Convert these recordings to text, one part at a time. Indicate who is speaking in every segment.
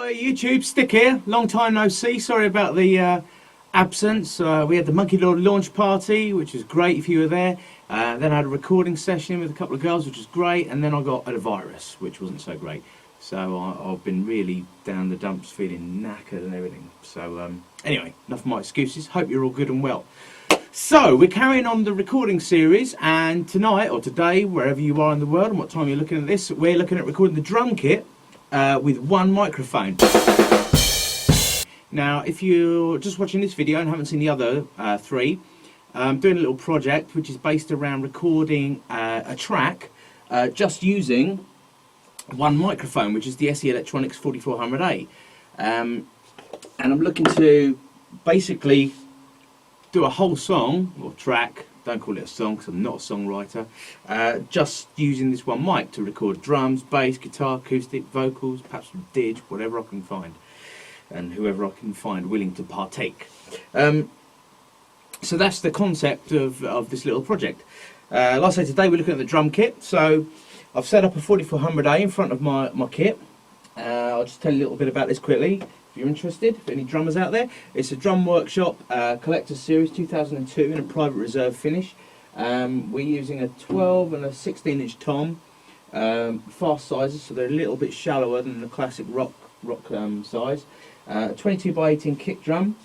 Speaker 1: Ahoy YouTube, Stick here, long time no see, sorry about the absence. We had the Monkey Lord launch party, which was great if you were there. Then I had a recording session with a couple of girls, which was great, and then I got a virus, which wasn't so great. So I've been really down the dumps, feeling knackered and everything. So anyway, enough of my excuses, hope you're all good and well. So we're carrying on the recording series, and tonight, or today, wherever you are in the world and what time you're looking at this, we're looking at recording the drum kit with one microphone. Now, if you're just watching this video and haven't seen the other three, I'm doing a little project which is based around recording a track just using one microphone, which is the SE Electronics 4400A. And I'm looking to basically do a whole song, or track, don't call it a song because I'm not a songwriter, just using this one mic to record drums, bass, guitar, acoustic, vocals, perhaps some dig, whatever I can find, and whoever I can find willing to partake. So that's the concept of this little project. Like I say, today we're looking at the drum kit. So I've set up a 4400A in front of my kit. I'll just tell you a little bit about this quickly, if you're interested, if any drummers out there. It's a Drum Workshop Collector's Series 2002 in a private reserve finish. We're using a 12 and a 16-inch tom, fast sizes, so they're a little bit shallower than the classic rock size. 22 by 18 kick drum,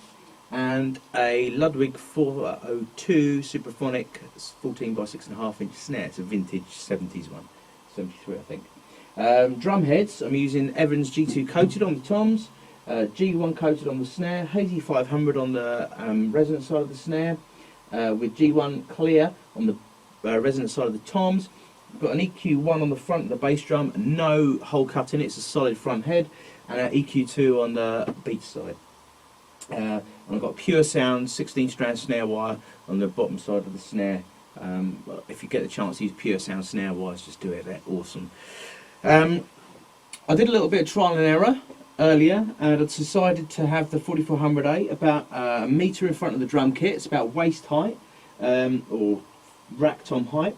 Speaker 1: and a Ludwig 402 Supra-phonic 14 by 6.5 inch snare. It's a vintage 70s one, 73 I think. Drum heads, I'm using Evans G2 coated on the toms, G1 coated on the snare, Hazy 500 on the resonant side of the snare, with G1 clear on the resonant side of the toms. I've got an EQ1 on the front of the bass drum, no hole cut in it, it's a solid front head, and an EQ2 on the beat side. And I've got Pure Sound 16 strand snare wire on the bottom side of the snare. If you get the chance to use Pure Sound snare wires, just do it, they're awesome. I did a little bit of trial and error earlier, and I decided to have the 4400A about a metre in front of the drum kit. It's about waist height, or rack tom height.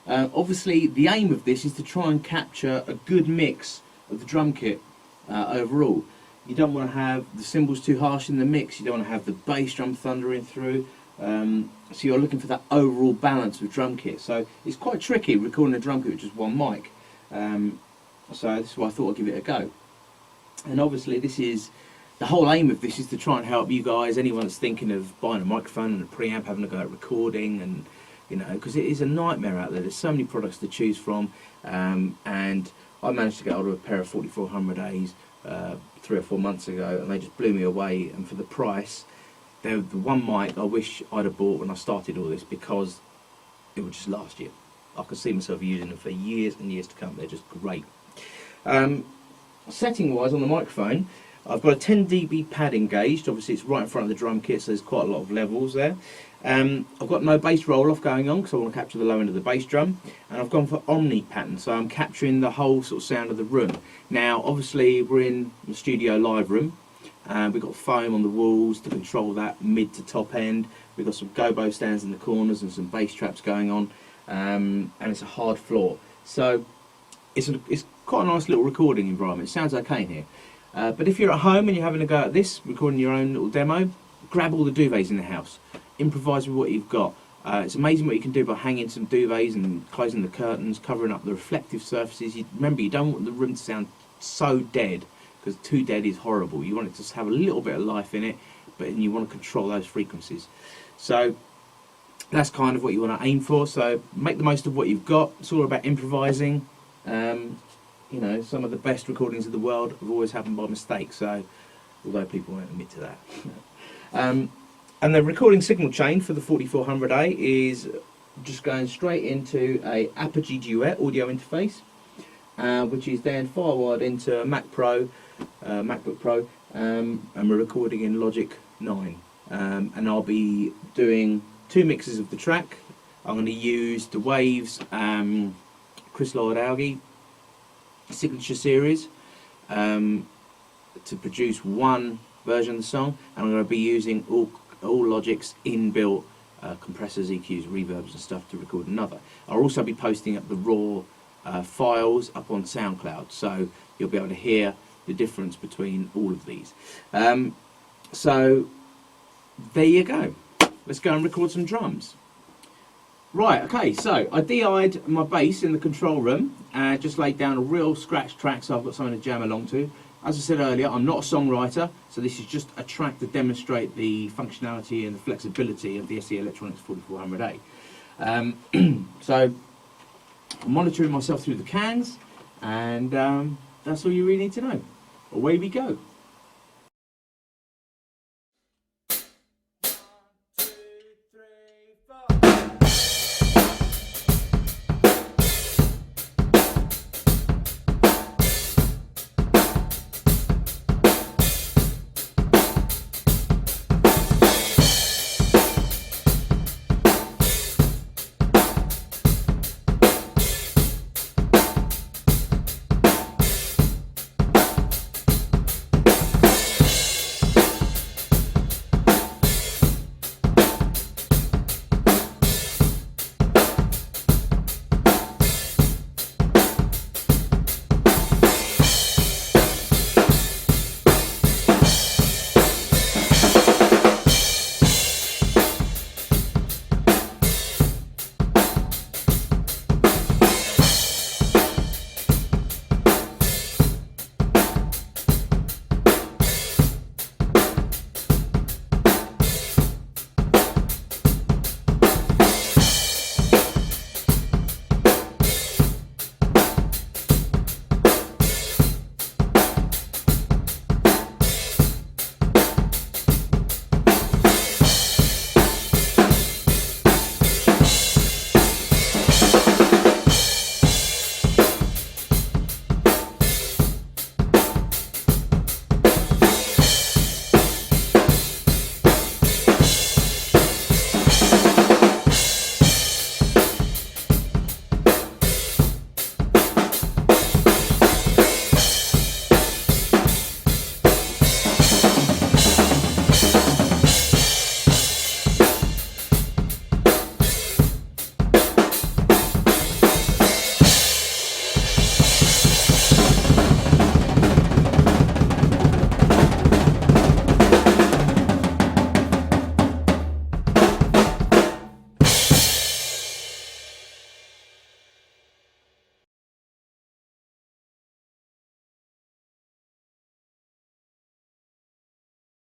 Speaker 1: Obviously the aim of this is to try and capture a good mix of the drum kit overall. You don't want to have the cymbals too harsh in the mix, you don't want to have the bass drum thundering through, so you're looking for that overall balance of drum kit. So it's quite tricky recording a drum kit with just one mic, so this is why I thought I'd give it a go. And obviously this is, the whole aim of this is to try and help you guys, anyone that's thinking of buying a microphone and a preamp, having a go at recording, and you know, because it is a nightmare out there. There's so many products to choose from, and I managed to get hold of a pair of 4400As 3 or 4 months ago, and they just blew me away. And for the price, they're the one mic I wish I'd have bought when I started all this, because it would just last you. I could see myself using them for years and years to come. They're just great. Setting wise on the microphone, I've got a 10 dB pad engaged. Obviously it's right in front of the drum kit, so there's quite a lot of levels there. I've got no bass roll off going on because I want to capture the low end of the bass drum, and I've gone for omni pattern, so I'm capturing the whole sort of sound of the room. Now obviously we're in the studio live room, and we've got foam on the walls to control that mid to top end. We've got some gobo stands in the corners and some bass traps going on, and it's a hard floor, so it's quite a nice little recording environment. It sounds okay in here. But if you're at home and you're having a go at this, recording your own little demo, grab all the duvets in the house. Improvise with what you've got. It's amazing what you can do by hanging some duvets and closing the curtains, covering up the reflective surfaces. Remember, you don't want the room to sound so dead, because too dead is horrible. You want it to have a little bit of life in it, but you want to control those frequencies. So that's kind of what you want to aim for. So make the most of what you've got. It's all about improvising. You know, some of the best recordings of the world have always happened by mistake, so although people won't admit to that. And the recording signal chain for the 4400A is just going straight into a Apogee Duet audio interface, which is then firewired into a MacBook Pro, and we're recording in Logic 9. And I'll be doing 2 mixes of the track. I'm going to use the Waves Chris Lloyd Alge signature series to produce one version of the song, and I'm going to be using all Logic's inbuilt compressors, EQs, reverbs and stuff to record another. I'll also be posting up the raw files up on SoundCloud, so you'll be able to hear the difference between all of these. So there you go. Let's go and record some drums. Right, okay, so I DI'd my bass in the control room and just laid down a real scratch track so I've got something to jam along to. As I said earlier, I'm not a songwriter, so this is just a track to demonstrate the functionality and the flexibility of the SE Electronics 4400A. So I'm monitoring myself through the cans, and that's all you really need to know. Away we go.